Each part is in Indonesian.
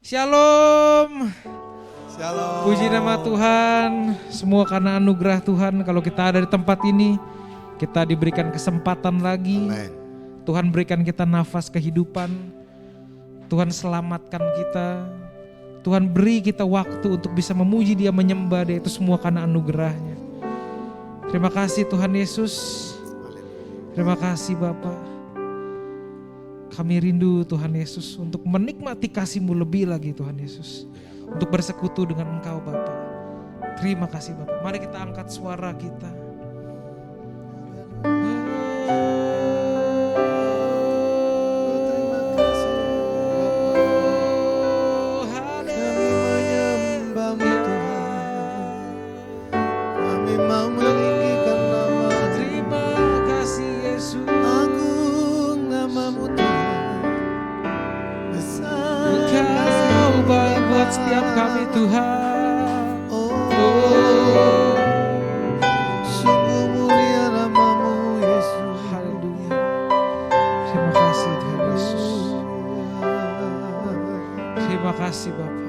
Shalom. Shalom. Puji nama Tuhan. Semua karena anugerah Tuhan. Kalau kita ada di tempat ini, kita diberikan kesempatan lagi. Amen. Tuhan berikan kita nafas kehidupan. Tuhan selamatkan kita. Tuhan beri kita waktu untuk bisa memuji Dia, menyembah Dia. Itu semua karena anugerahnya. Terima kasih Tuhan Yesus. Terima kasih Bapa. Kami rindu Tuhan Yesus untuk menikmati kasih-Mu lebih lagi Tuhan Yesus. Untuk bersekutu dengan Engkau Bapa. Terima kasih Bapa. Mari kita angkat suara kita. Setiap kami Tuhan, sungguh mulia nama-Mu Yesus. Haleluya. Terima kasih Tuhan Yesus. Terima kasih Bapa.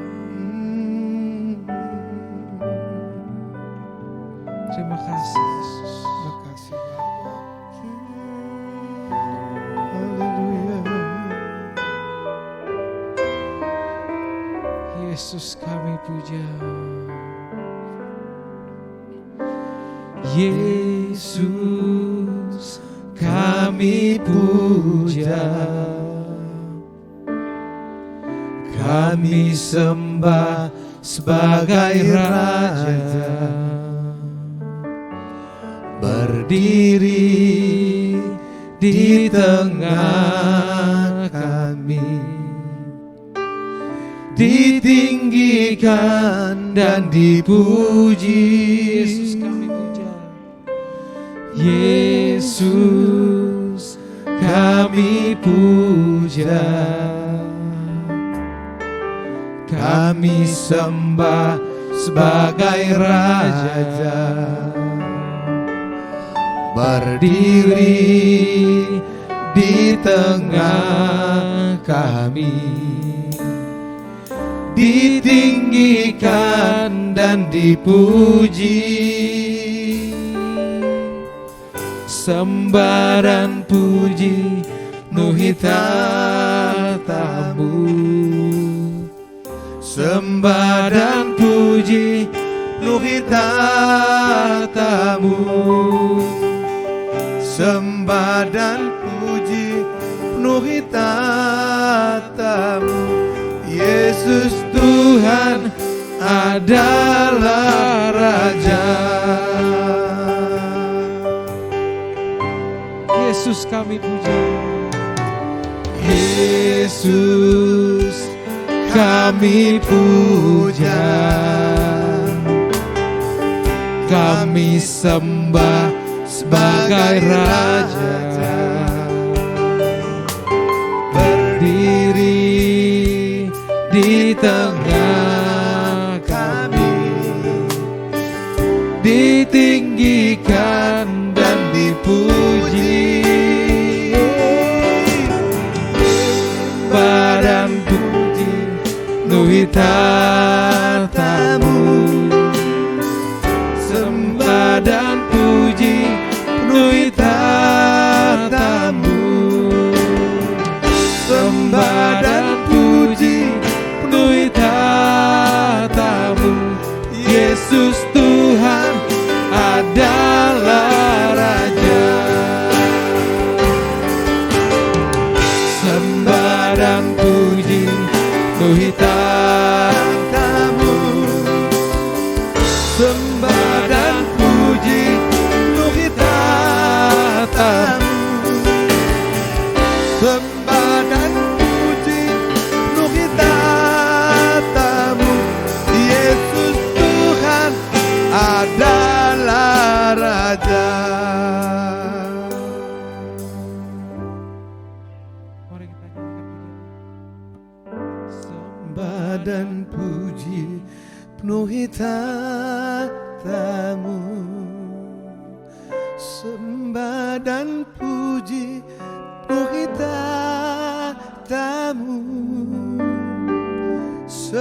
Terima kasih Yesus. Terima kasih Bapa. Haleluya. Yesus kami puja. Yesus kami puja. Kami sembah sebagai Raja. Berdiri di tengah kami. Ditinggikan dan dipuji. Yesus kami puja. Yesus kami puja. Kami sembah sebagai Raja. Berdiri di tengah kami. Ditinggikan dan dipuji. Sembah dan puji penuhi tatamu. Sembah dan puji penuhi tatamu. Sembah dan puji penuhi tatamu. Yesus Tuhan adalah Raja. Yesus kami puja. Yesus kami puja. Kami sembah sebagai Raja. Berdiri di tengah kami, ditinggikan dan dipuji. Sembah dan puji penuhi tatamu. Sembah dan puji penuhi tatamu. Sembah dan puji penuhi tatamu. Yesus Tuhan adalah Raja. Sembah dan puji penuhi tatamu. Sembah dan puji penuhi tatamu. Sembah dan puji penuhi tatamu. Yesus Tuhan adalah Raja. Mari kita nyanyikan pujian. Sembah dan puji penuhi tatamu. Sembah dan puji penuhi tatamu.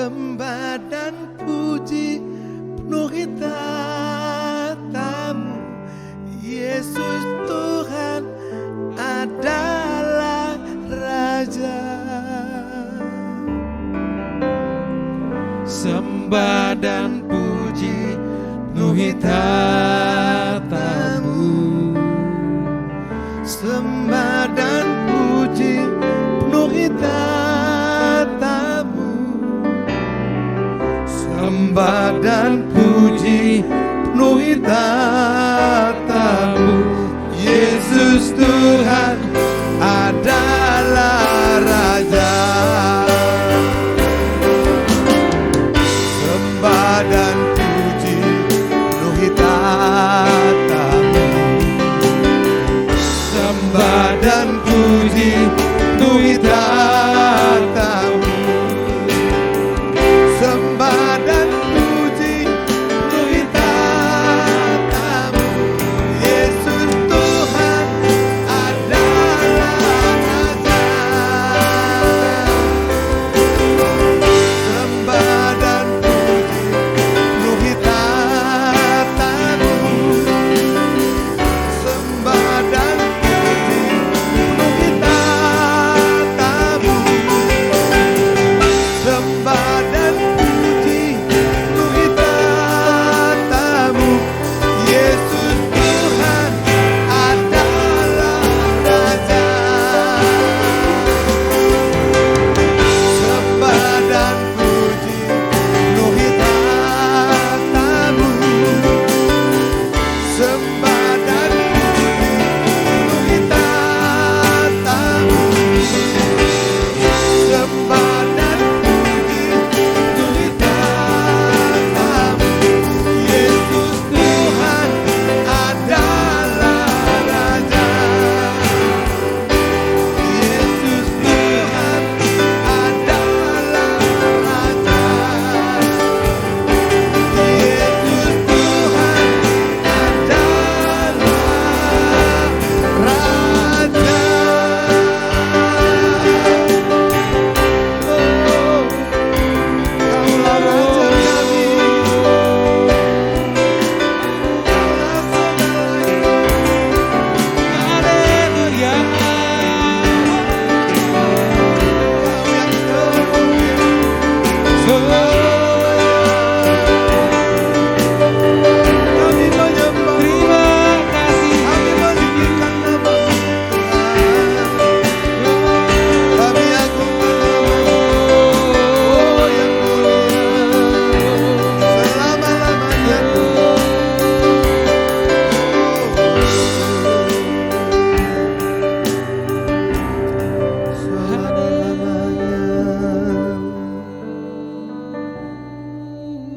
sembah dan puji penuhi tatamu. Yesus Tuhan adalah Raja. Sembah dan puji penuhi tatamu. Sembah dan puji penuhi tatamu. Sembah dan puji penuhi tatamu. Yesus Tuhan adalah Raja. Sembah dan puji penuhi tatamu. Sembah dan puji penuhi tatamu. Sembah dan puji penuhi tatamu. Yesus Tuhan adalah Raja. Sembah dan puji penuhi tatamu. Sembah dan puji penuhi tatamu. Sembah dan puji penuhi tatamu. Yesus Tuhan adalah Raja. Sembah dan puji penuhi tatamu. Sembah dan puji penuhi tatamu. Sembah dan puji penuhi tatamu. Yesus Tuhan adalah Raja. Yesus Tuhan adalah Raja. Yesus Tuhan adalah Raja. Kaulah Raja kami. Kaulah segalanya. Haleluya. Kau yang kami menyembah. Terima kasih. Kami meninggikan nama-Mu Tuhan. Kami agungkan nama-Mu, oh yang mulia, selama-lamanya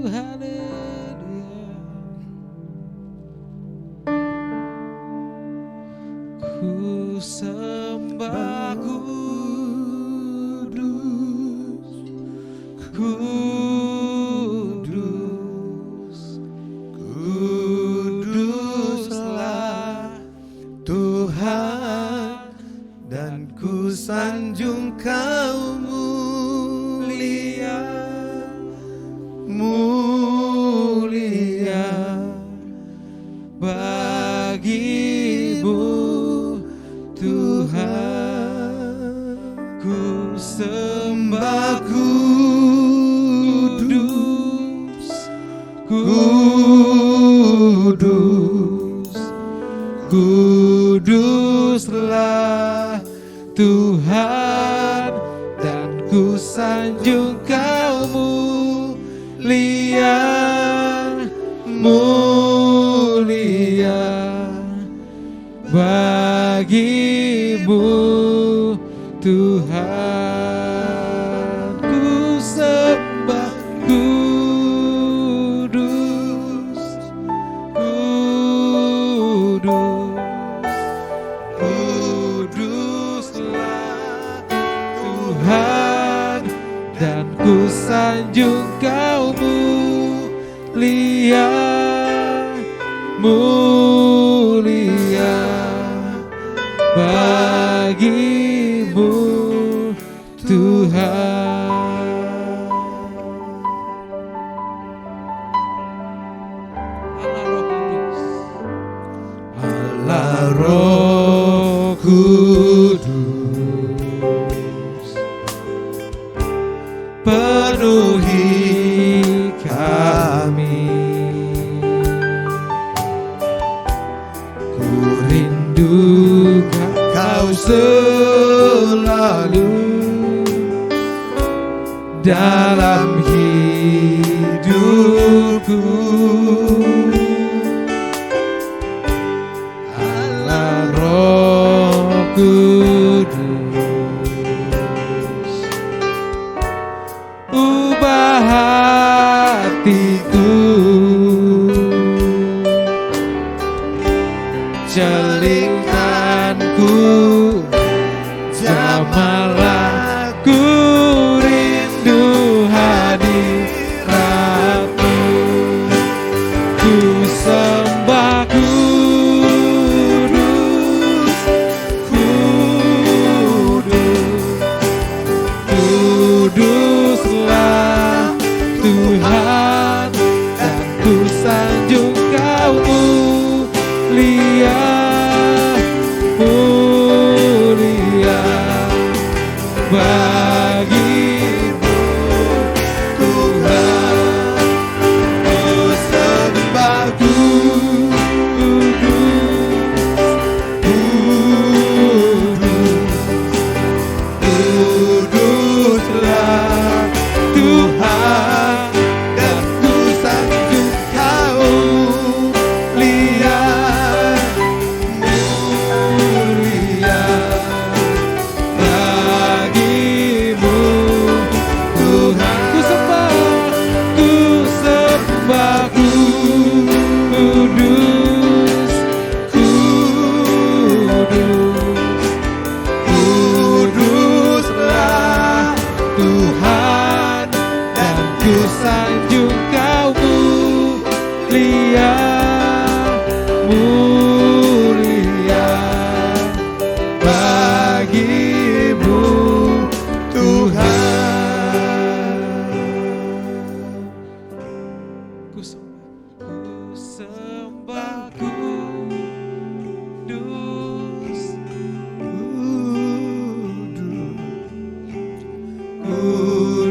Haleluya. Ku sembah kudus, kudus, Kuduslah Tuhan, dan ku sanjung Kau mulia, mulia bagimu Tuhan. Ku sembah kudus, kudus, kuduslah Tuhan, dan ku sanjung Kau mulia, mulia bagimu Tuhan. Ku sembah kudus, kudus, kuduslah Tuhan, dan ku sanjung Kau mulia, mulia bagimu Tuhan. Roh Kudus, penuhi kami. Ku rindu Kau selalu dalam hidupku. Allah Roh Kudus, ubah hatiku, celingkanku, jamalah ku rindu hadiratmu. Ku sembah Kudus, Kudus, Kuduslah Tuhan, dan ku sanjung Kau mulia, mulia bagimu Tuhan. Ku sembah Kudus, Kudus, Kuduslah Tuhan, dan ku sanjung Kau mulia, mulia bagimu Tuhan. Ku sembah Kudus, Kudus, Kuduslah Tuhan, dan ku sanjung Kau mulia, mulia bagimu Tuhan. Ku sembah Kudus,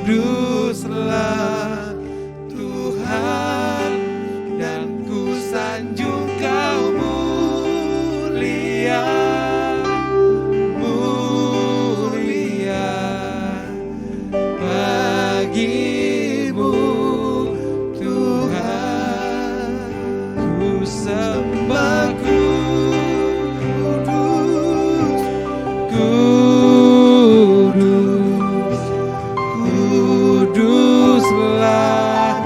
Kuduslah Tuhan, dan ku sanjung Kau mulia, mulia bagimu Tuhan. Ku sembah Kudus, Kudus, Kuduslah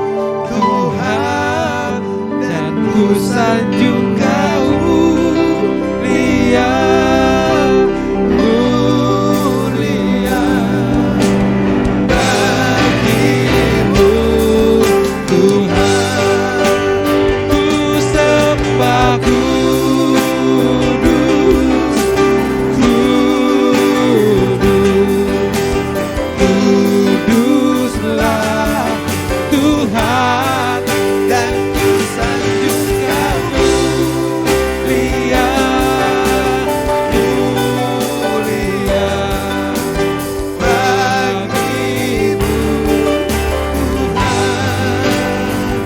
Tuhan, dan ku sanjung Kau mulia, mulia bagimu Tuhan. Ku sembah Kudus, Kudus, Kuduslah Tuhan, dan ku sanjung Kau mulia, mulia bagimu Tuhan.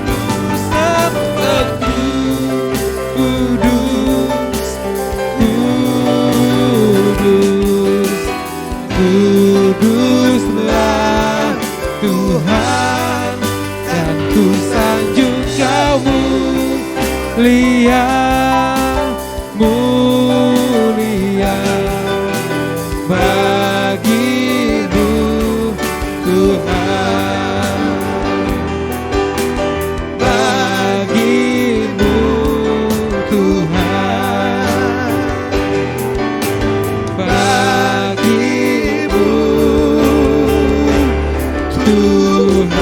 Ku sembah Kudus, Kudus, Kuduslah Tuhan, dan ku sanjung Kau mulia, mulia bagimu Tuhan, bagimu Tuhan, bagimu Tuhan.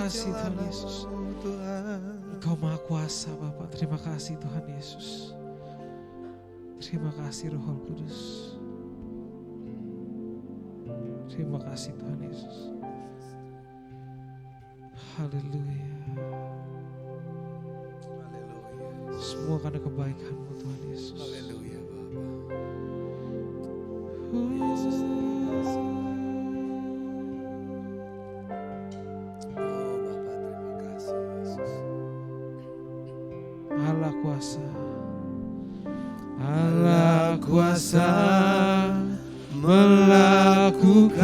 kasih Tuhan Yesus. Engkau Maha Kuasa Bapa. Terima kasih Tuhan Yesus. Terima kasih Roh Kudus. Terima kasih Tuhan Yesus. Haleluya. Semua karena kebaikan-Mu Tuhan Yesus. Haleluya Bapa. Oh Bapa, terima kasih Yesus. Allah kuasa. Allah kuasa melakukan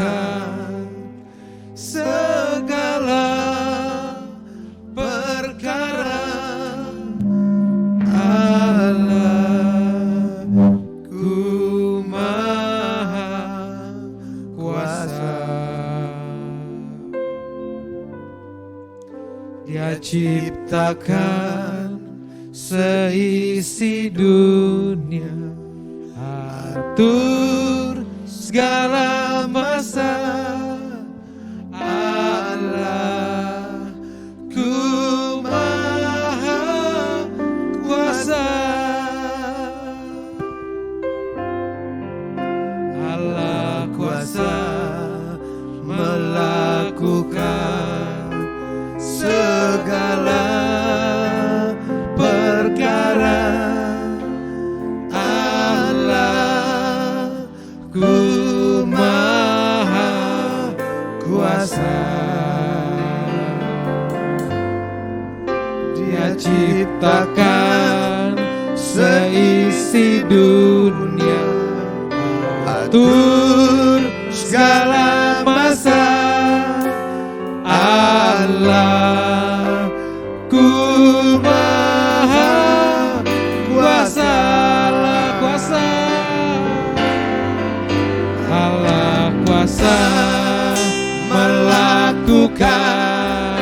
segala perkara. Allah-Ku Maha Kuasa. Dia ciptakan seisi dunia, atur segala masa. Allah-Ku Maha Kuasa. Allah kuasa melakukan segala perkara. Allah-Ku Maha Kuasa. Dia ciptakan seisi dunia, atur segala masa. Allah-Ku Maha Kuasa. Allah kuasa. Allah kuasa melakukan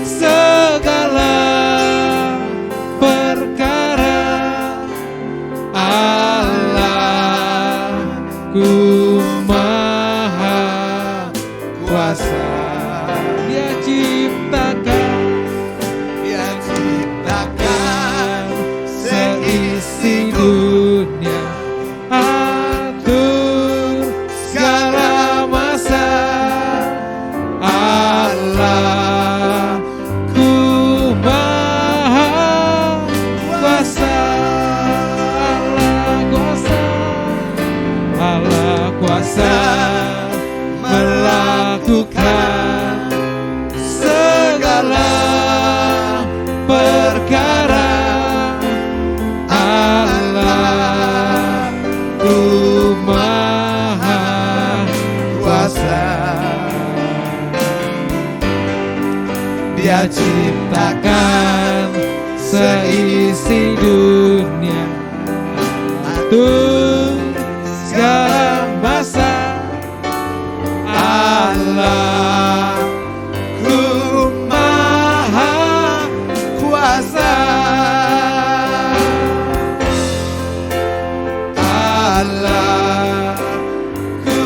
segala perkara. Allah-Ku Maha Kuasa. Dia ciptakan seisi dunia, atur segala masa. Allah-Ku Maha Kuasa. Allah kuasa melakukan segala perkara. Allah-Ku Maha Kuasa. Dia ciptakan seisi dunia, atur segala masa. Allah-Ku Maha Kuasa. Allah-Ku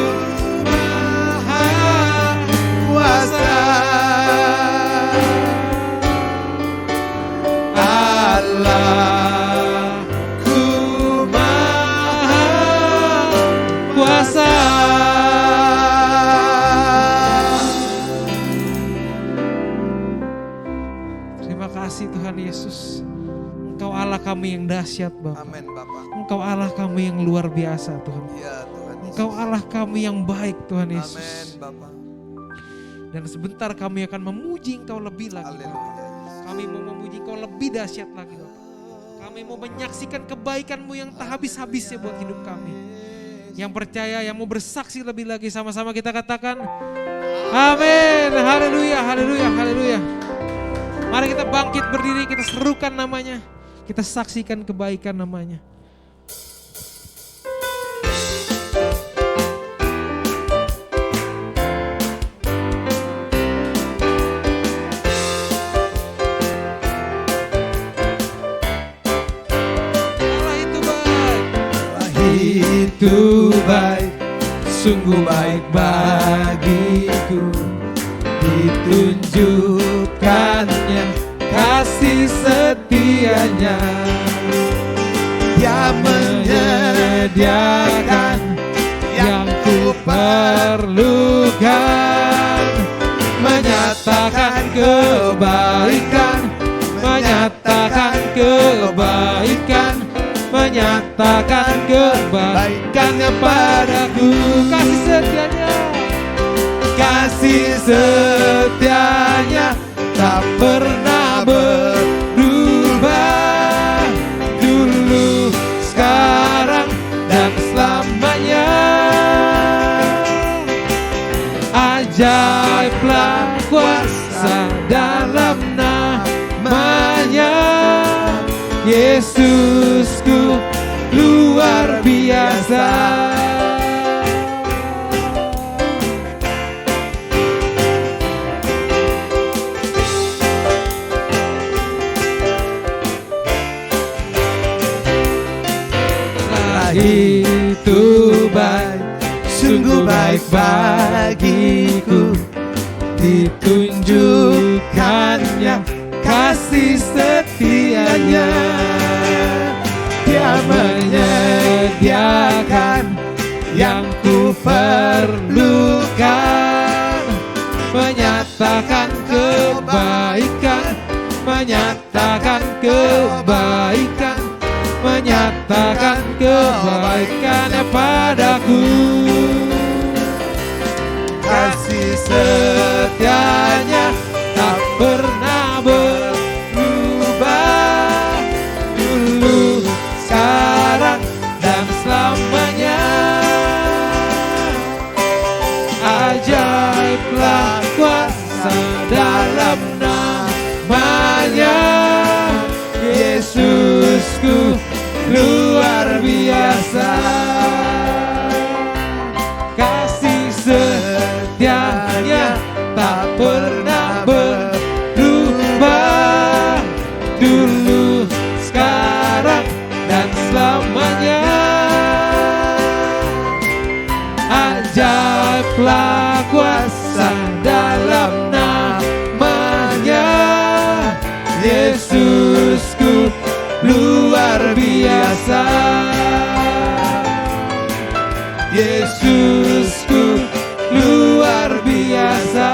Maha Kuasa. Allah-Ku Maha Kuasa. Terima kasih Tuhan Yesus. Engkau Allah kami yang dahsyat Bapa. Amin Bapak. Engkau Allah kami yang luar biasa Tuhan. Ya Tuhan Yesus. Engkau Allah kami yang baik Tuhan Amin Yesus. Bapak. Dan sebentar kami akan memuji Engkau lebih lagi Bapa. Haleluya Yesus. Kami mau memuji Engkau lebih dahsyat lagi Bapa. Kami mau menyaksikan kebaikan-Mu yang tak habis-habisnya buat hidup kami. Yang percaya, yang mau bersaksi lebih lagi, sama-sama kita katakan amin. Haleluya, haleluya, haleluya. Mari kita bangkit berdiri, kita serukan namanya. Kita saksikan kebaikan namanya. Itu baik, sungguh baik bagiku. ditunjukkannya kasih setianya. Dia Menyediakan yang ku perlukan, menyatakan kebaikan, menyatakan kebaikan, menyatakan kebaikannya padaku. Kasih setianya, kasih setianya tak pernah berubah, dulu, sekarang, dan selamanya. Ajaiblah kuasa dalam namanya, Yesusku luar biasa. Itu baik, sungguh baik bagiku, ditunjukkannya kasih setianya. Dia menyediakan yang ku perlukan, menyatakan kebaikan, menyatakan kebaikan, menyatakan kebaikannya padaku. Kasih setianya tak pernah berubah, dulu, sekarang, dan selamanya. Ajaiblah kuasa dalam namanya, Yesusku luar biasa. Kasih setianya tak pernah berubah, dulu, sekarang, dan selamanya. Ajaiblah kuasa dalam namanya, Yesusku luar biasa. Yesusku luar biasa.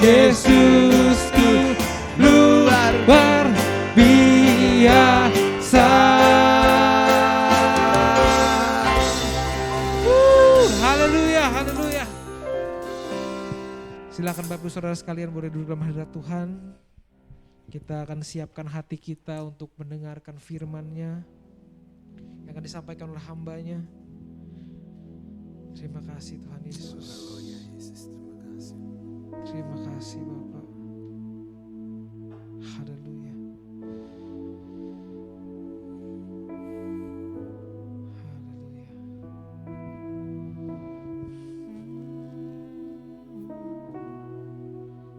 Yesusku luar biasa. Haleluya, haleluya. Silakan Bapak Ibu Saudara sekalian boleh duduk dalam hadirat Tuhan. Kita akan siapkan hati kita untuk mendengarkan firman-Nya yang akan disampaikan oleh hamba-Nya. Terima kasih Tuhan Yesus. Terima kasih Bapak. Haleluya. Haleluya.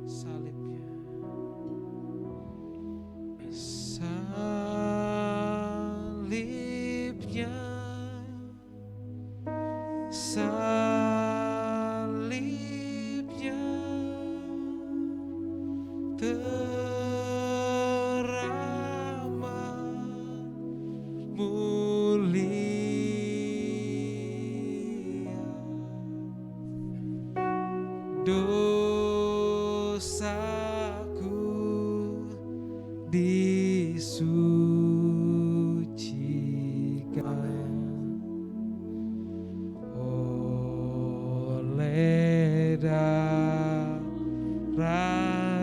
Salibnya. Salibnya, salibnya teramat mulia, dosaku disucikan oleh darah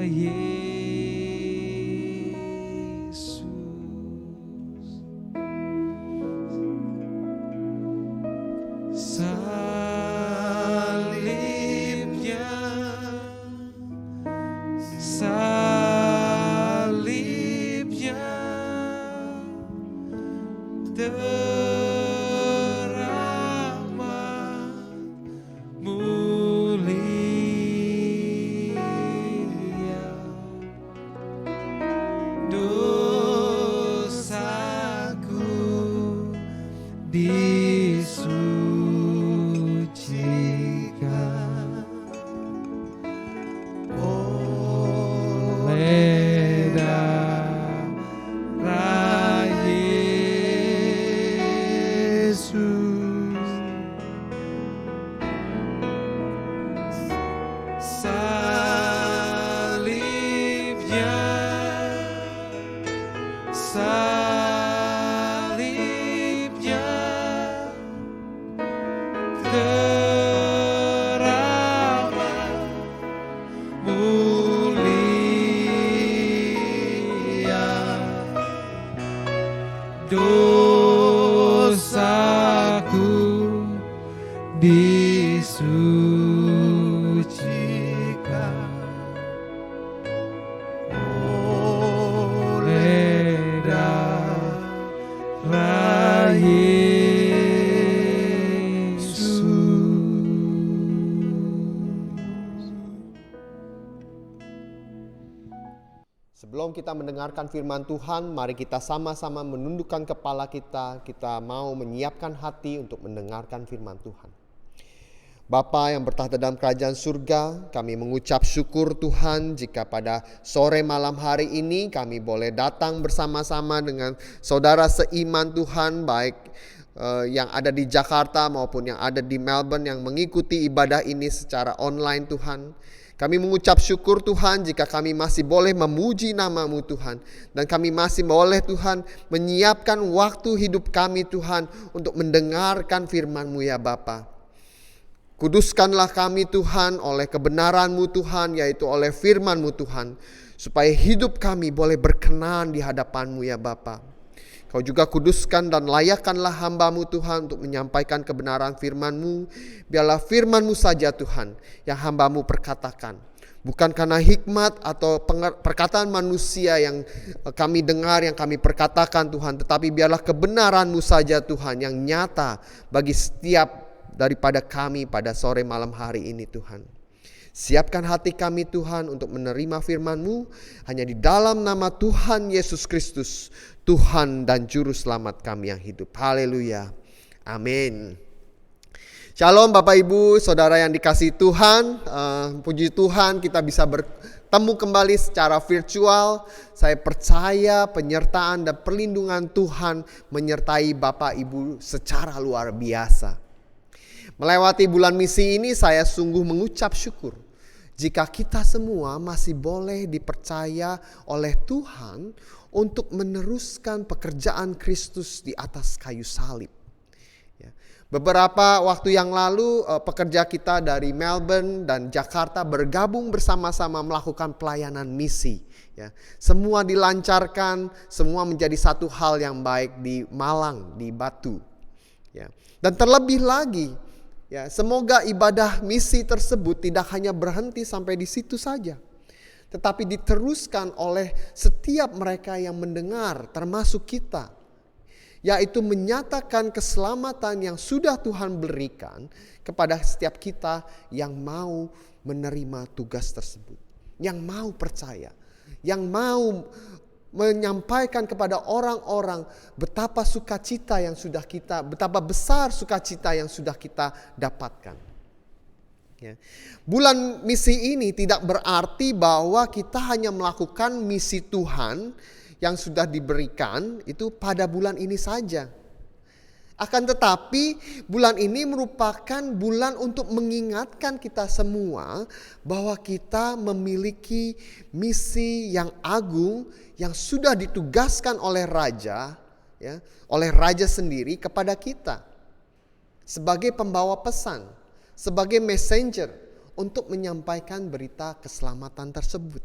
Yesus. Salibnya, salibnya teramat mulia, Sebelum kita mendengarkan firman Tuhan, mari kita sama-sama menundukkan kepala kita. Kita mau menyiapkan hati untuk mendengarkan firman Tuhan. Bapa yang bertahta dalam kerajaan surga, kami mengucap syukur Tuhan jika pada sore malam hari ini kami boleh datang bersama-sama dengan saudara seiman Tuhan, baik yang ada di Jakarta maupun yang ada di Melbourne yang mengikuti ibadah ini secara online Tuhan. Kami mengucap syukur Tuhan jika kami masih boleh memuji nama-Mu Tuhan. Dan kami masih boleh Tuhan menyiapkan waktu hidup kami Tuhan untuk mendengarkan firman-Mu ya Bapa. Kuduskanlah kami Tuhan oleh kebenaran-Mu Tuhan, yaitu oleh firman-Mu Tuhan. Supaya hidup kami boleh berkenan di hadapan-Mu ya Bapa. Kau juga kuduskan dan layakkanlah hamba-Mu Tuhan untuk menyampaikan kebenaran firman-Mu. Biarlah firman-Mu saja Tuhan yang hamba-Mu perkatakan. Bukan karena hikmat atau perkataan manusia yang kami dengar, yang kami perkatakan Tuhan. Tetapi biarlah kebenaran-Mu saja Tuhan yang nyata bagi setiap daripada kami pada sore malam hari ini Tuhan. Siapkan hati kami Tuhan untuk menerima firman-Mu hanya di dalam nama Tuhan Yesus Kristus, Tuhan dan Juru Selamat kami yang hidup. Haleluya. Amin. Shalom Bapak Ibu, Saudara yang dikasihi Tuhan. Puji Tuhan kita bisa bertemu kembali secara virtual. Saya percaya penyertaan dan perlindungan Tuhan menyertai Bapak Ibu secara luar biasa. Melewati bulan misi ini saya sungguh mengucap syukur jika kita semua masih boleh dipercaya oleh Tuhan untuk meneruskan pekerjaan Kristus di atas kayu salib. Beberapa waktu yang lalu pekerja kita dari Melbourne dan Jakarta bergabung bersama-sama melakukan pelayanan misi. Semua dilancarkan, semua menjadi satu hal yang baik di Malang, di Batu. Dan terlebih lagi, semoga ibadah misi tersebut tidak hanya berhenti sampai di situ saja, tetapi diteruskan oleh setiap mereka yang mendengar, termasuk kita, yaitu menyatakan keselamatan yang sudah Tuhan berikan kepada setiap kita yang mau menerima tugas tersebut, yang mau percaya, yang mau menyampaikan kepada orang-orang betapa sukacita yang sudah kita, betapa besar sukacita yang sudah kita dapatkan. Bulan misi ini tidak berarti bahwa kita hanya melakukan misi Tuhan yang sudah diberikan itu pada bulan ini saja. Akan tetapi bulan ini merupakan bulan untuk mengingatkan kita semua bahwa kita memiliki misi yang agung yang sudah ditugaskan oleh Raja, oleh Raja sendiri kepada kita sebagai pembawa pesan, sebagai messenger untuk menyampaikan berita keselamatan tersebut.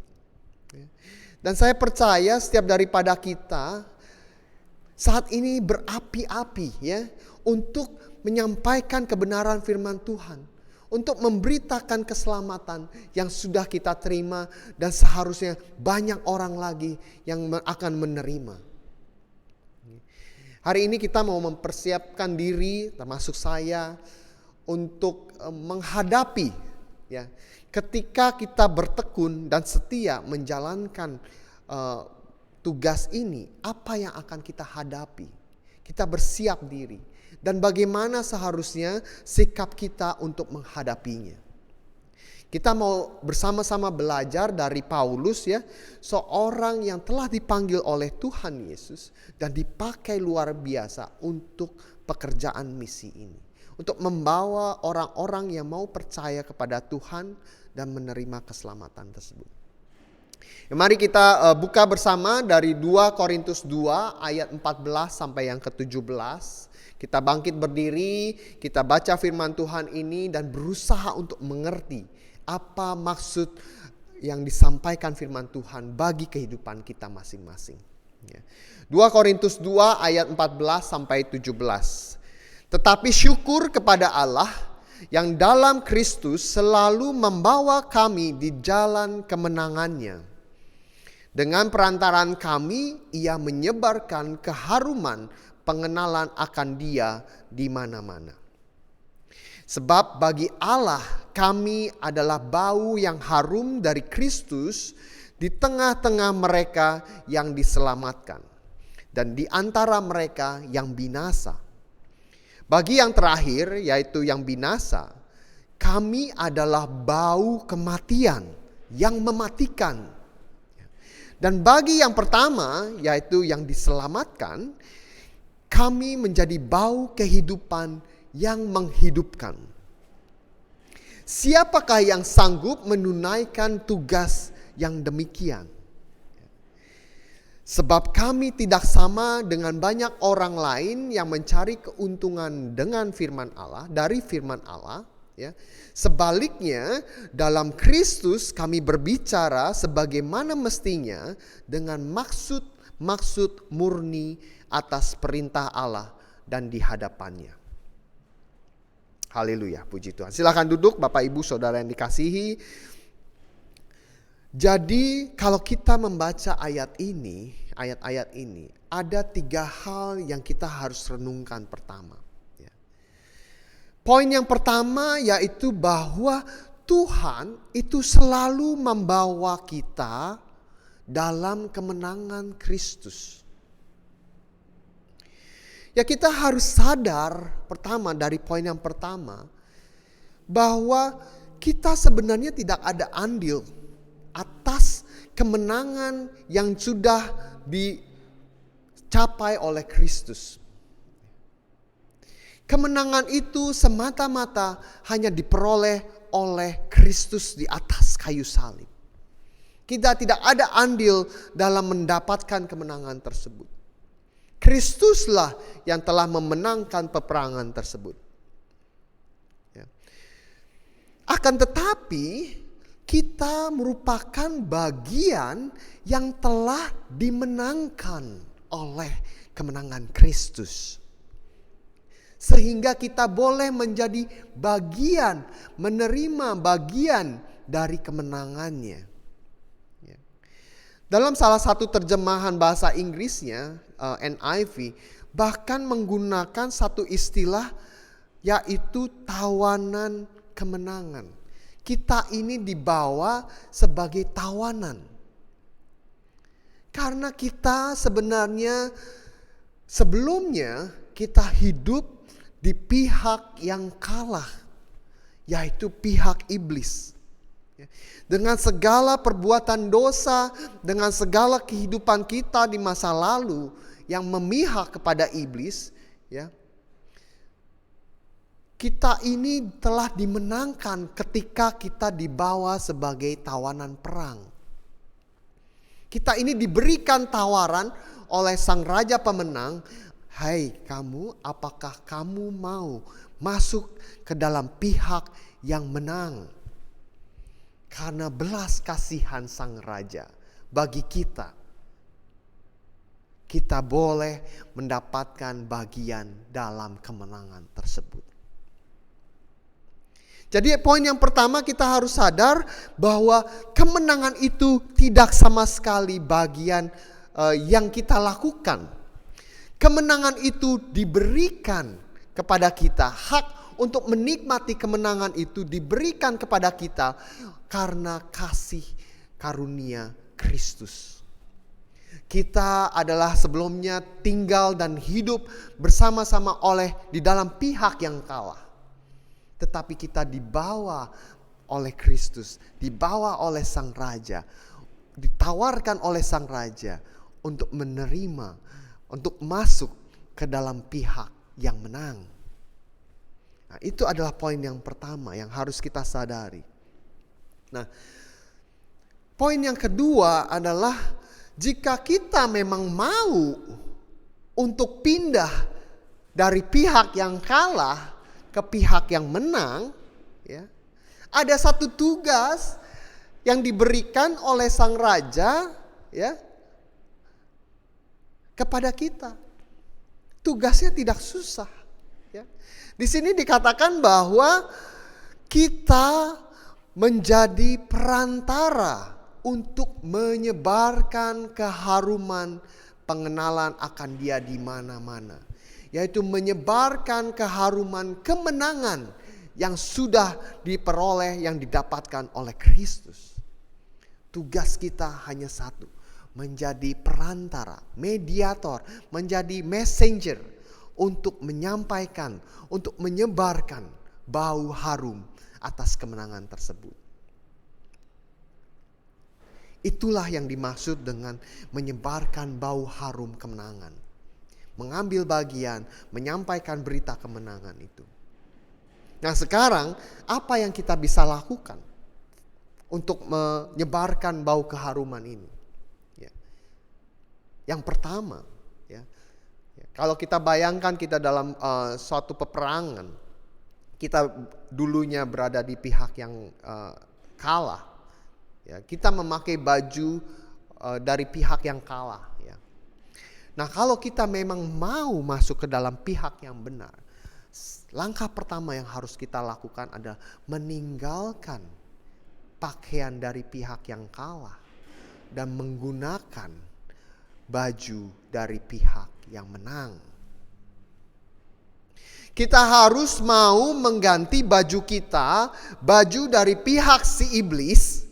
Dan saya percaya setiap daripada kita saat ini berapi-api untuk menyampaikan kebenaran firman Tuhan, untuk memberitakan keselamatan yang sudah kita terima dan seharusnya banyak orang lagi yang akan menerima. Hari ini kita mau mempersiapkan diri, termasuk saya, untuk menghadapi ketika kita bertekun dan setia menjalankan tugas ini, apa yang akan kita hadapi? Kita bersiap diri dan bagaimana seharusnya sikap kita untuk menghadapinya. Kita mau bersama-sama belajar dari Paulus, seorang yang telah dipanggil oleh Tuhan Yesus dan dipakai luar biasa untuk pekerjaan misi ini, untuk membawa orang-orang yang mau percaya kepada Tuhan dan menerima keselamatan tersebut. Mari kita buka bersama dari 2 Korintus 2 ayat 14 sampai yang ke-17. Kita bangkit berdiri, kita baca firman Tuhan ini dan berusaha untuk mengerti apa maksud yang disampaikan firman Tuhan bagi kehidupan kita masing-masing. 2 Korintus 2 ayat 14 sampai 17. Tetapi syukur kepada Allah yang dalam Kristus selalu membawa kami di jalan kemenangannya. Dengan perantaraan kami, ia menyebarkan keharuman pengenalan akan Dia di mana-mana. Sebab bagi Allah kami adalah bau yang harum dari Kristus di tengah-tengah mereka yang diselamatkan, dan di antara mereka yang binasa. Bagi yang terakhir, yaitu yang binasa, kami adalah bau kematian yang mematikan. Dan bagi yang pertama, yaitu yang diselamatkan, kami menjadi bau kehidupan yang menghidupkan. Siapakah yang sanggup menunaikan tugas yang demikian? Sebab kami tidak sama dengan banyak orang lain yang mencari keuntungan dengan firman Allah, dari firman Allah. Ya. Sebaliknya, dalam Kristus kami berbicara sebagaimana mestinya dengan maksud murni atas perintah Allah dan di hadapannya. Haleluya, puji Tuhan. Silakan duduk Bapak Ibu Saudara yang dikasihi. Jadi kalau kita membaca ayat-ayat ini, ada 3 hal yang kita harus renungkan pertama. Ya. Poin yang pertama yaitu bahwa Tuhan itu selalu membawa kita dalam kemenangan Kristus. Ya, kita harus sadar pertama, dari poin yang pertama, bahwa kita sebenarnya tidak ada andil atas kemenangan yang sudah dicapai oleh Kristus. Kemenangan itu semata-mata hanya diperoleh oleh Kristus di atas kayu salib. Kita tidak ada andil dalam mendapatkan kemenangan tersebut. Kristuslah yang telah memenangkan peperangan tersebut. Ya. Akan tetapi kita merupakan bagian yang telah dimenangkan oleh kemenangan Kristus. Sehingga kita boleh menjadi bagian, menerima bagian dari kemenangannya. Ya. Dalam salah satu terjemahan bahasa Inggrisnya, NIV, bahkan menggunakan satu istilah yaitu tawanan kemenangan. Kita ini dibawa sebagai tawanan. Karena kita sebenarnya sebelumnya kita hidup di pihak yang kalah, yaitu pihak iblis. Dengan segala perbuatan dosa, dengan segala kehidupan kita di masa lalu yang memihak kepada iblis, ya. Kita ini telah dimenangkan ketika kita dibawa sebagai tawanan perang. Kita ini diberikan tawaran oleh sang raja pemenang, "Hai kamu, apakah kamu mau masuk ke dalam pihak yang menang?" Karena belas kasihan sang raja bagi kita, kita boleh mendapatkan bagian dalam kemenangan tersebut. Jadi poin yang pertama, kita harus sadar bahwa kemenangan itu tidak sama sekali bagian yang kita lakukan. Kemenangan itu diberikan kepada kita. Hak untuk menikmati kemenangan itu diberikan kepada kita karena kasih karunia Kristus. Kita adalah sebelumnya tinggal dan hidup bersama-sama di dalam pihak yang kalah. Tetapi kita dibawa oleh Kristus, dibawa oleh sang raja, ditawarkan oleh sang raja untuk menerima, untuk masuk ke dalam pihak yang menang. Nah, itu adalah poin yang pertama yang harus kita sadari. Nah, poin yang kedua adalah jika kita memang mau untuk pindah dari pihak yang kalah ke pihak yang menang, ya, ada satu tugas yang diberikan oleh sang raja, ya, kepada kita. Tugasnya tidak susah. Ya. Di sini dikatakan bahwa kita menjadi perantara untuk menyebarkan keharuman pengenalan akan Dia di mana-mana. Yaitu menyebarkan keharuman kemenangan yang sudah diperoleh, yang didapatkan oleh Kristus. Tugas kita hanya satu, menjadi perantara, mediator, menjadi messenger untuk menyampaikan, untuk menyebarkan bau harum atas kemenangan tersebut. Itulah yang dimaksud dengan menyebarkan bau harum kemenangan. Mengambil bagian, menyampaikan berita kemenangan itu. Nah sekarang apa yang kita bisa lakukan untuk menyebarkan bau keharuman ini? Ya. Yang pertama, ya, kalau kita bayangkan kita dalam suatu peperangan, kita dulunya berada di pihak yang kalah, ya, kita memakai baju dari pihak yang kalah. Ya. Nah kalau kita memang mau masuk ke dalam pihak yang benar, langkah pertama yang harus kita lakukan adalah meninggalkan pakaian dari pihak yang kalah dan menggunakan baju dari pihak yang menang. Kita harus mau mengganti baju kita, baju dari pihak si iblis,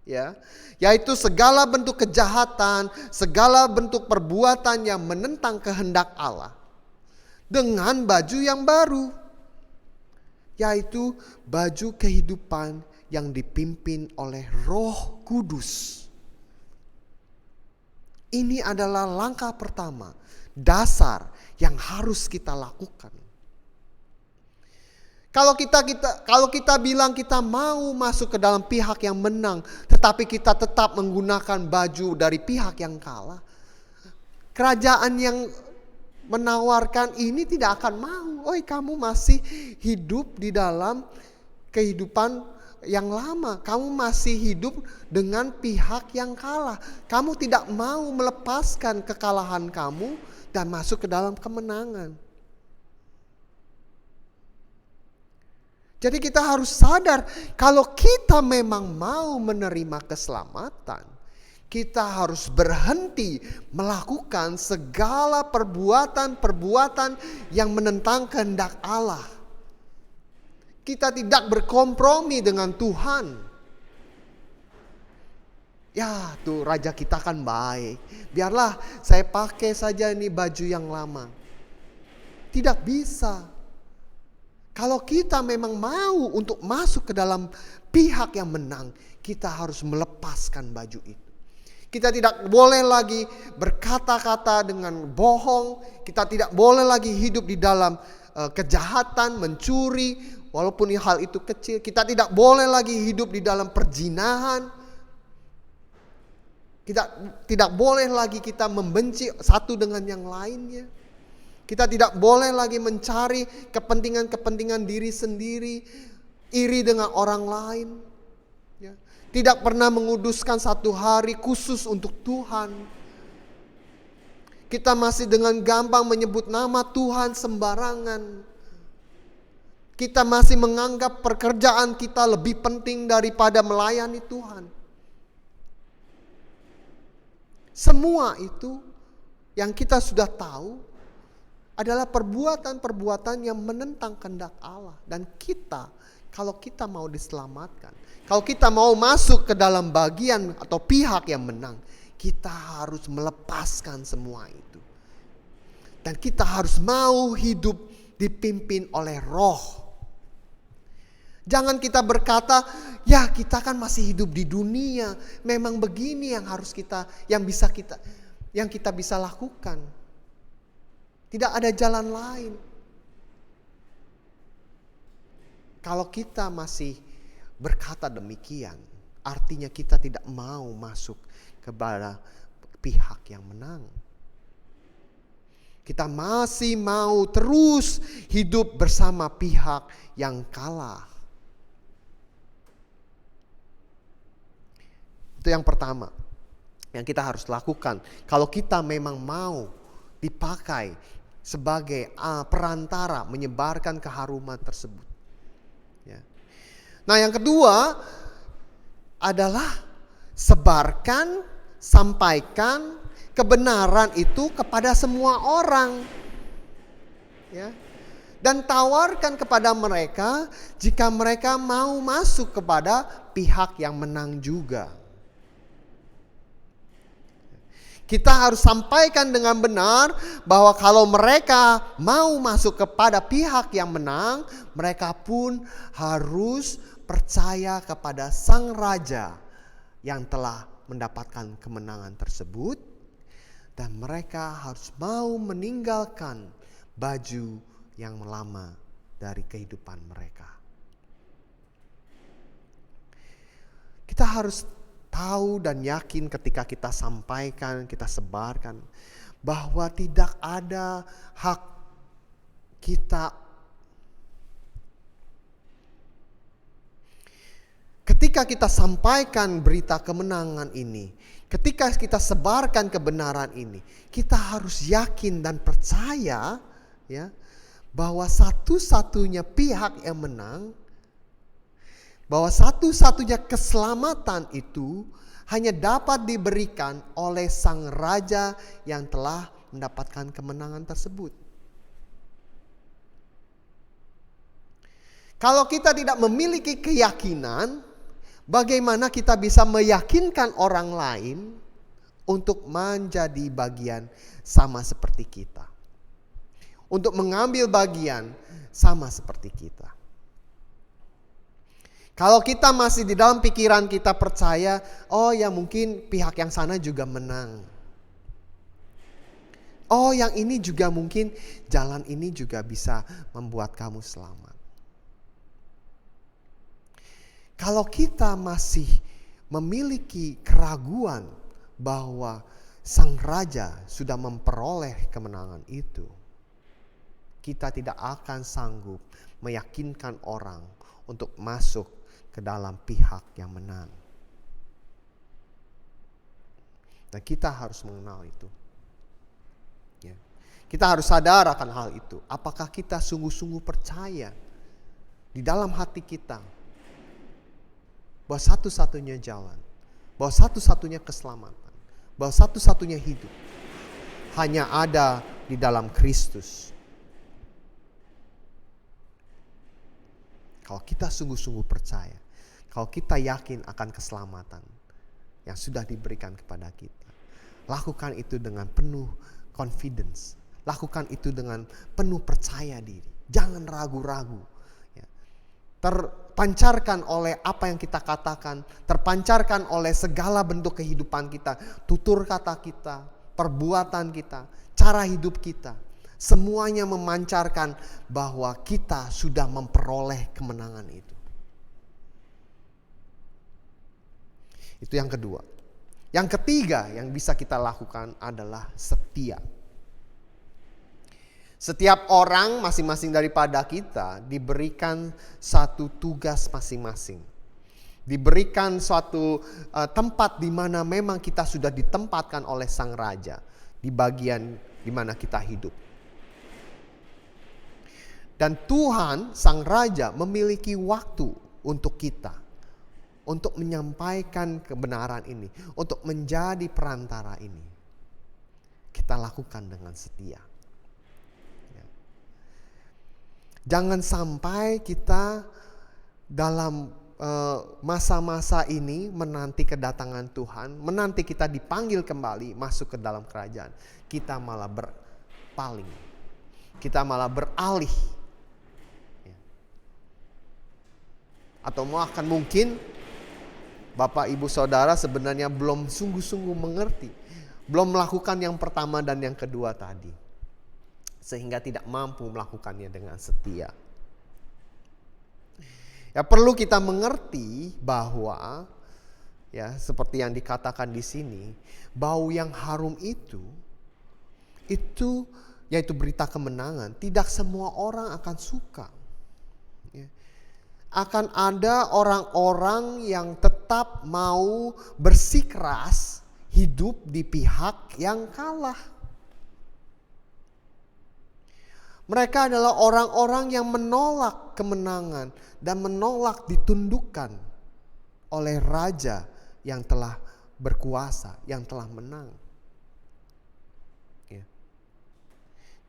ya, yaitu segala bentuk kejahatan, segala bentuk perbuatan yang menentang kehendak Allah, dengan baju yang baru, yaitu baju kehidupan yang dipimpin oleh Roh Kudus. Ini adalah langkah pertama, dasar yang harus kita lakukan. Kalau kita bilang kita mau masuk ke dalam pihak yang menang, tetapi kita tetap menggunakan baju dari pihak yang kalah, kerajaan yang menawarkan ini tidak akan mau. Oh, kamu masih hidup di dalam kehidupan yang lama. Kamu masih hidup dengan pihak yang kalah. Kamu tidak mau melepaskan kekalahan kamu dan masuk ke dalam kemenangan. Jadi kita harus sadar kalau kita memang mau menerima keselamatan, kita harus berhenti melakukan segala perbuatan-perbuatan yang menentang kehendak Allah. Kita tidak berkompromi dengan Tuhan. Ya, tuh raja kita kan baik. Biarlah saya pakai saja ini baju yang lama. Tidak bisa. Kalau kita memang mau untuk masuk ke dalam pihak yang menang, kita harus melepaskan baju itu. Kita tidak boleh lagi berkata-kata dengan bohong. Kita tidak boleh lagi hidup di dalam kejahatan, mencuri, walaupun hal itu kecil. Kita tidak boleh lagi hidup di dalam perzinahan. Kita tidak boleh lagi kita membenci satu dengan yang lainnya. Kita tidak boleh lagi mencari kepentingan-kepentingan diri sendiri, iri dengan orang lain. Ya. Tidak pernah menguduskan satu hari khusus untuk Tuhan. Kita masih dengan gampang menyebut nama Tuhan sembarangan. Kita masih menganggap pekerjaan kita lebih penting daripada melayani Tuhan. Semua itu yang kita sudah tahu adalah perbuatan-perbuatan yang menentang kehendak Allah. Dan kita, kalau kita mau diselamatkan, kalau kita mau masuk ke dalam bagian atau pihak yang menang, kita harus melepaskan semua itu. Dan kita harus mau hidup dipimpin oleh Roh. Jangan kita berkata, ya kita kan masih hidup di dunia, memang begini yang harus kita, yang kita bisa lakukan. Tidak ada jalan lain. Kalau kita masih berkata demikian, artinya kita tidak mau masuk kepada pihak yang menang. Kita masih mau terus hidup bersama pihak yang kalah. Itu yang pertama yang kita harus lakukan. Kalau kita memang mau dipakai sebagai perantara menyebarkan keharuman tersebut. Ya. Nah yang kedua adalah sebarkan, sampaikan kebenaran itu kepada semua orang. Ya. Dan tawarkan kepada mereka jika mereka mau masuk kepada pihak yang menang juga. Kita harus sampaikan dengan benar bahwa kalau mereka mau masuk kepada pihak yang menang, mereka pun harus percaya kepada Sang Raja yang telah mendapatkan kemenangan tersebut. Dan mereka harus mau meninggalkan baju yang lama dari kehidupan mereka. Kita harus tahu dan yakin ketika kita sampaikan, kita sebarkan, bahwa tidak ada hak kita. Ketika kita sampaikan berita kemenangan ini, ketika kita sebarkan kebenaran ini, kita harus yakin dan percaya ya, bahwa satu-satunya pihak yang menang, bahwa satu-satunya keselamatan itu hanya dapat diberikan oleh Sang Raja yang telah mendapatkan kemenangan tersebut. Kalau kita tidak memiliki keyakinan, bagaimana kita bisa meyakinkan orang lain untuk menjadi bagian sama seperti kita? Untuk mengambil bagian sama seperti kita. Kalau kita masih di dalam pikiran kita percaya, oh ya mungkin pihak yang sana juga menang. Oh yang ini juga mungkin jalan ini juga bisa membuat kamu selamat. Kalau kita masih memiliki keraguan bahwa Sang Raja sudah memperoleh kemenangan itu, kita tidak akan sanggup meyakinkan orang untuk masuk ke dalam pihak yang menang. Dan kita harus mengenal itu. Ya. Kita harus sadar akan hal itu. Apakah kita sungguh-sungguh percaya di dalam hati kita bahwa satu-satunya jalan, bahwa satu-satunya keselamatan, bahwa satu-satunya hidup hanya ada di dalam Kristus. Kalau kita sungguh-sungguh percaya, kalau kita yakin akan keselamatan yang sudah diberikan kepada kita, lakukan itu dengan penuh confidence. Lakukan itu dengan penuh percaya diri. Jangan ragu-ragu. Ya. Terpancarkan oleh apa yang kita katakan, terpancarkan oleh segala bentuk kehidupan kita, tutur kata kita, perbuatan kita, cara hidup kita. Semuanya memancarkan bahwa kita sudah memperoleh kemenangan itu. Itu yang kedua. Yang ketiga yang bisa kita lakukan adalah setia. Setiap orang masing-masing daripada kita diberikan satu tugas masing-masing. Diberikan suatu tempat di mana memang kita sudah ditempatkan oleh Sang Raja. Di bagian di mana kita hidup. Dan Tuhan Sang Raja memiliki waktu untuk kita. Untuk menyampaikan kebenaran ini. Untuk menjadi perantara ini. Kita lakukan dengan setia. Ya. Jangan sampai kita dalam masa-masa ini menanti kedatangan Tuhan. Menanti kita dipanggil kembali masuk ke dalam kerajaan. Kita malah berpaling. Kita malah beralih. Ya. Atau bahkan mungkin Bapak, Ibu, Saudara sebenarnya belum sungguh-sungguh mengerti. Belum melakukan yang pertama dan yang kedua tadi. Sehingga tidak mampu melakukannya dengan setia. Ya perlu kita mengerti bahwa ya seperti yang dikatakan di sini, bau yang harum itu yaitu berita kemenangan, tidak semua orang akan suka. Ya. Akan ada orang-orang yang tetap mau bersikeras hidup di pihak yang kalah. Mereka adalah orang-orang yang menolak kemenangan dan menolak ditundukkan oleh raja yang telah berkuasa, yang telah menang. Ya.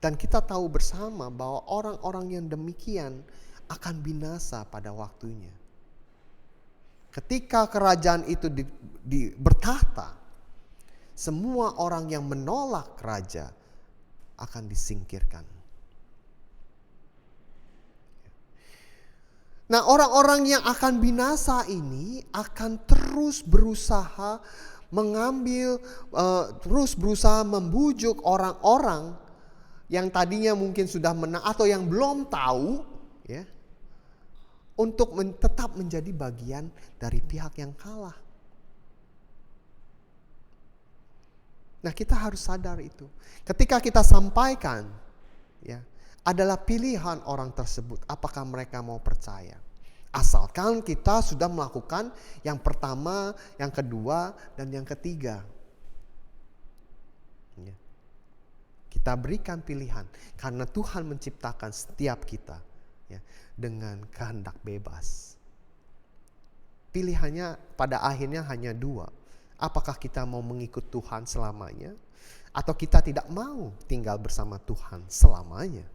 Dan kita tahu bersama bahwa orang-orang yang demikian akan binasa pada waktunya. Ketika kerajaan itu bertahta, semua orang yang menolak raja akan disingkirkan. Nah, orang-orang yang akan binasa ini akan terus berusaha terus berusaha membujuk orang-orang yang tadinya mungkin sudah menang atau yang belum tahu, ya, untuk tetap menjadi bagian dari pihak yang kalah. Nah, kita harus sadar itu. Ketika kita sampaikan, ya, adalah pilihan orang tersebut, apakah mereka mau percaya. Asalkan kita sudah melakukan yang pertama, yang kedua, dan yang ketiga. Ya. Kita berikan pilihan, karena Tuhan menciptakan setiap kita, ya, dengan kehendak bebas. Pilihannya pada akhirnya hanya dua. Apakah kita mau mengikut Tuhan selamanya, atau kita tidak mau tinggal bersama Tuhan selamanya.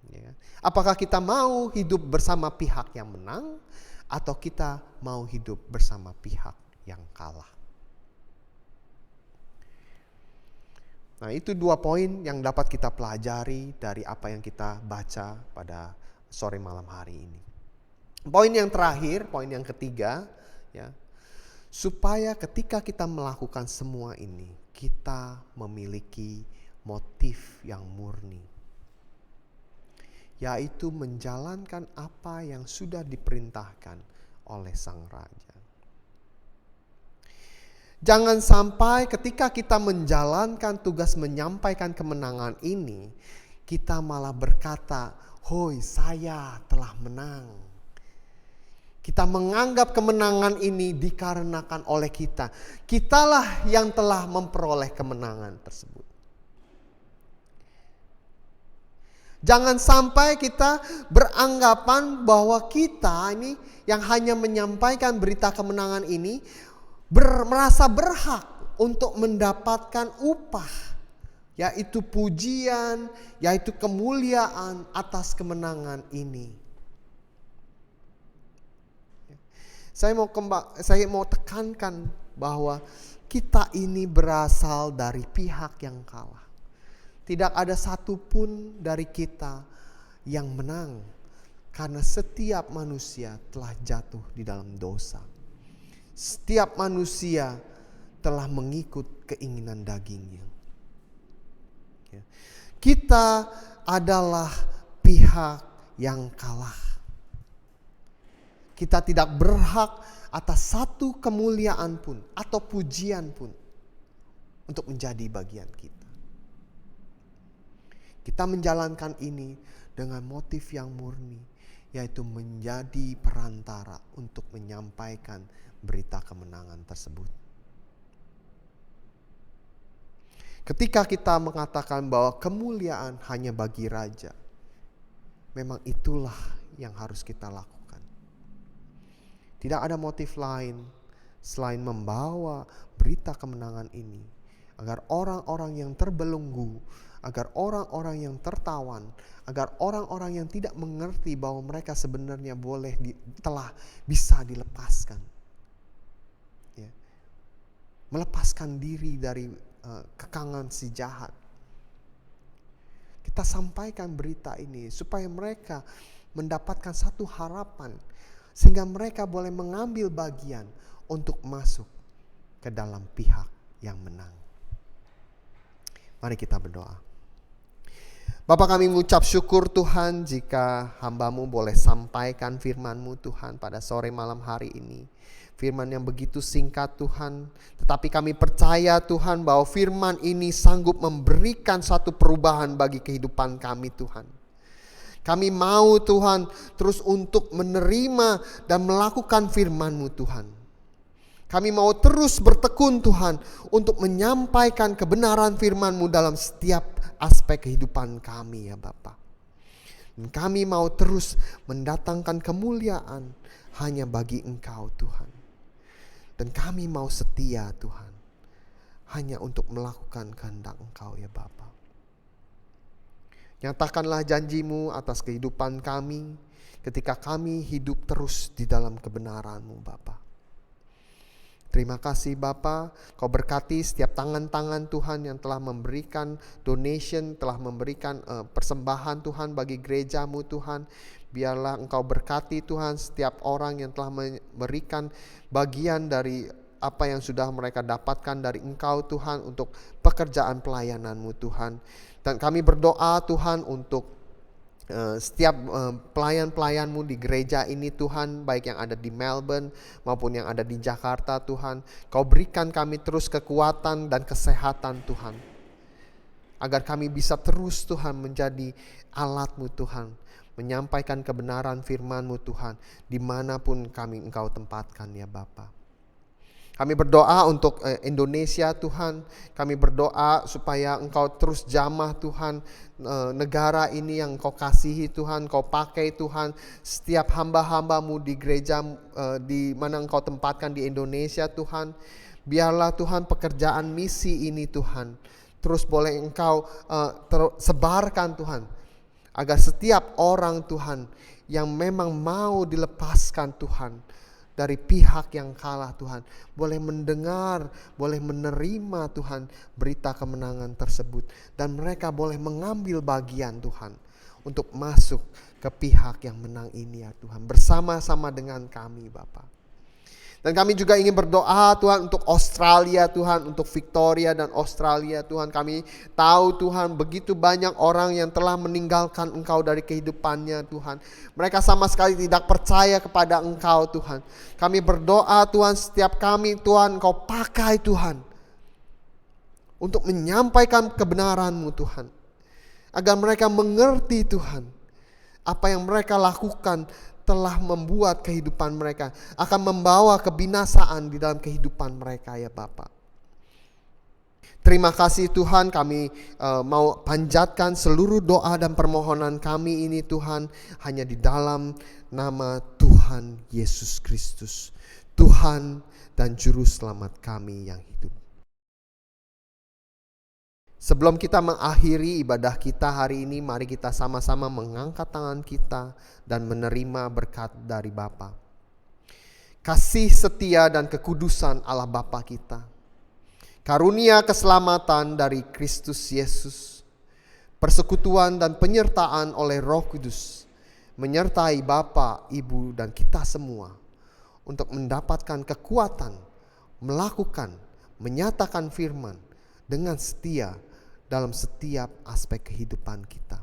Ya. Apakah kita mau hidup bersama pihak yang menang, atau kita mau hidup bersama pihak yang kalah. Nah, itu 2 poin yang dapat kita pelajari dari apa yang kita baca pada sore malam hari ini. Poin yang terakhir, poin yang ketiga, ya, supaya ketika kita melakukan semua ini, kita memiliki motif yang murni, yaitu menjalankan apa yang sudah diperintahkan oleh Sang Raja. Jangan sampai ketika kita menjalankan tugas menyampaikan kemenangan ini, kita malah berkata, "Hoi, saya telah menang." Kita menganggap kemenangan ini dikarenakan oleh kita. Kitalah yang telah memperoleh kemenangan tersebut. Jangan sampai kita beranggapan bahwa kita ini yang hanya menyampaikan berita kemenangan ini merasa berhak untuk mendapatkan upah, yaitu pujian, yaitu kemuliaan atas kemenangan ini. Saya mau tekankan bahwa kita ini berasal dari pihak yang kalah. Tidak ada satupun dari kita yang menang, karena setiap manusia telah jatuh di dalam dosa. Setiap manusia telah mengikut keinginan dagingnya. Kita adalah pihak yang kalah. Kita tidak berhak atas satu kemuliaan pun atau pujian pun untuk menjadi bagian kita. Kita menjalankan ini dengan motif yang murni, yaitu menjadi perantara untuk menyampaikan berita kemenangan tersebut. Ketika kita mengatakan bahwa kemuliaan hanya bagi raja, memang itulah yang harus kita lakukan. Tidak ada motif lain selain membawa berita kemenangan ini, agar orang-orang yang terbelenggu, agar orang-orang yang tertawan, agar orang-orang yang tidak mengerti bahwa mereka sebenarnya telah bisa dilepaskan, ya, melepaskan diri dari kekangan si jahat. Kita sampaikan berita ini supaya mereka mendapatkan satu harapan, sehingga mereka boleh mengambil bagian untuk masuk ke dalam pihak yang menang. Mari kita berdoa. Bapa, kami mengucap syukur Tuhan jika hamba-Mu boleh sampaikan firman-Mu Tuhan pada sore malam hari ini. Firman yang begitu singkat Tuhan, tetapi kami percaya Tuhan bahwa firman ini sanggup memberikan satu perubahan bagi kehidupan kami Tuhan. Kami mau Tuhan terus untuk menerima dan melakukan firman-Mu Tuhan. Kami mau terus bertekun Tuhan untuk menyampaikan kebenaran firman-Mu dalam setiap aspek kehidupan kami ya Bapa. Dan kami mau terus mendatangkan kemuliaan hanya bagi Engkau Tuhan. Dan kami mau setia Tuhan hanya untuk melakukan kehendak Engkau ya Bapa. Nyatakanlah janji-Mu atas kehidupan kami ketika kami hidup terus di dalam kebenaran-Mu Bapa. Terima kasih Bapa, Kau berkati setiap tangan-tangan Tuhan yang telah memberikan donation, telah memberikan persembahan Tuhan bagi gereja-Mu Tuhan. Biarlah Engkau berkati Tuhan setiap orang yang telah memberikan bagian dari apa yang sudah mereka dapatkan dari Engkau Tuhan untuk pekerjaan pelayanan-Mu Tuhan. Dan kami berdoa Tuhan untuk setiap pelayan-pelayan-Mu di gereja ini Tuhan, baik yang ada di Melbourne maupun yang ada di Jakarta Tuhan. Kau berikan kami terus kekuatan dan kesehatan Tuhan, agar kami bisa terus Tuhan menjadi alat-Mu Tuhan, menyampaikan kebenaran firman-Mu Tuhan dimanapun kami Engkau tempatkan ya Bapa. Kami berdoa untuk Indonesia Tuhan. Kami berdoa supaya Engkau terus jamah Tuhan negara ini yang Kau kasihi Tuhan. Kau pakai Tuhan setiap hamba-hamba-Mu di gereja di mana Engkau tempatkan di Indonesia Tuhan. Biarlah Tuhan pekerjaan misi ini Tuhan terus boleh Engkau sebarkan Tuhan. Agar setiap orang Tuhan yang memang mau dilepaskan Tuhan dari pihak yang kalah Tuhan, boleh mendengar, boleh menerima Tuhan berita kemenangan tersebut. Dan mereka boleh mengambil bagian Tuhan untuk masuk ke pihak yang menang ini ya Tuhan. Bersama-sama dengan kami Bapa. Dan kami juga ingin berdoa Tuhan untuk Australia Tuhan, untuk Victoria dan Australia Tuhan. Kami tahu Tuhan begitu banyak orang yang telah meninggalkan Engkau dari kehidupannya Tuhan. Mereka sama sekali tidak percaya kepada Engkau Tuhan. Kami berdoa Tuhan setiap kami Tuhan Engkau pakai Tuhan untuk menyampaikan kebenaran-Mu Tuhan. Agar mereka mengerti Tuhan apa yang mereka lakukan telah membuat kehidupan mereka, akan membawa kebinasaan di dalam kehidupan mereka ya Bapa. Terima kasih Tuhan, kami mau panjatkan seluruh doa dan permohonan kami ini Tuhan hanya di dalam nama Tuhan Yesus Kristus, Tuhan dan Juru Selamat kami yang hidup. Sebelum kita mengakhiri ibadah kita hari ini, mari kita sama-sama mengangkat tangan kita dan menerima berkat dari Bapa. Kasih setia dan kekudusan Allah Bapa kita, karunia keselamatan dari Kristus Yesus, persekutuan dan penyertaan oleh Roh Kudus, menyertai Bapa, Ibu dan kita semua untuk mendapatkan kekuatan, melakukan, menyatakan firman dengan setia dalam setiap aspek kehidupan kita.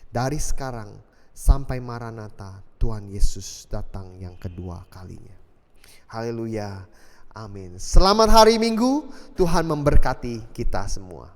Dari sekarang sampai Maranatha, Tuhan Yesus datang yang kedua kalinya. Haleluya. Amin. Selamat hari Minggu. Tuhan memberkati kita semua.